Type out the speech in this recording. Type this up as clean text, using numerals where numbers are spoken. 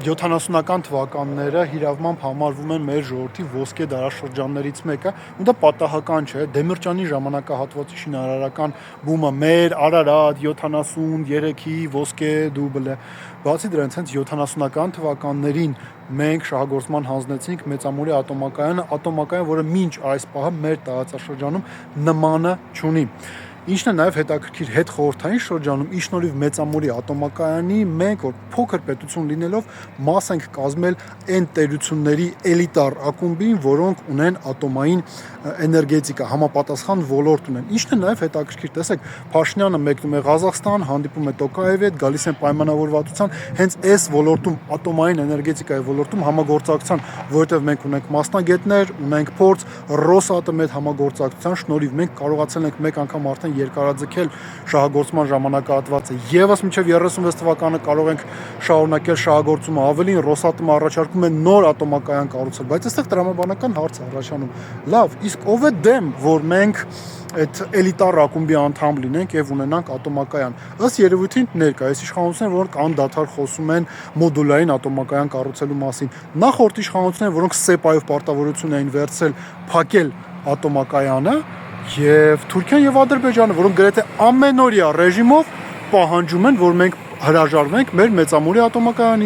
70-ական թվականները հիրավմամբ համարվում են մեր ժողովրդի ոսկե դարաշրջաններից մեկը, ու դա պատահական չէ, Դեմիրճյանի ժամանակահատվածի շինարարական բումը մեր Արարատ 73-ի ոսկե դուբլը, բացի դրանից հենց 70-ական թվականներին մենք շահագործման հանձնեցինք Մեծամորի ատոմակայան, որը մինչ այս պահը մեր տարածաշրջանում նմանը չունի։ Ինչն է նաև հետաքրքիր հետխորհրդային շրջանում, ի շնորհիվ Մեծամորի ատոմակայանի մենք որ փոքր պետություն լինելով մաս ենք կազմել այն տերությունների էլիտար ակումբին, որոնք ունեն ատոմային էներգետիկա, համապատասխան ոլորտ ունեն։ Ինչն է նաև հետաքրքիր, տեսեք, Փաշինյանը մեկնում է Ղազախստան, հանդիպում է Տոկաևի հետ, գալիս են պայմանավորվածության հենց այս ոլորտում, ատոմային էներգետիկայի ոլորտում համագործակցության, որովհետև մենք ունենք մասնագետներ, ունենք փորձ, Ռոսատոմի հետ համագործակցության շնորհիվ մենք կարողացել ենք մեկ անգամ արդեն երկարաձգել շահագործման ժամանակահատվածը, եւս մինչեւ 36 թվականը կարող ենք շարունակել շահագործումը, ավելին Ռոսատոմը առաջարկում է նոր ատոմակայան կառուցել, բայց այստեղ տրամաբանական հարց է առաջանում։ Լավ, իսկ ով է դեմ, որ մենք այդ էլիտար ակումբի անդամ լինենք եւ ունենանք ատոմակայան։ Ըստ երևույթին ներկայիս իշխանություններ, որոնք անդադար խոսում են մոդուլային ատոմակայան կառուցելու մասին։ Նախորդ իշխանությունները, որոնք ՍԵՊԱ-ով պարտավորություն էին վերցրել փակել ատոմակայանը, եւ Թուրքիան եւ Ադրբեջանը, որոնք գրեթե ամենօրյա ռեժիմով պահանջում են, որ մենք հրաժարվենք մեր Մեծամորի ատոմակայանից։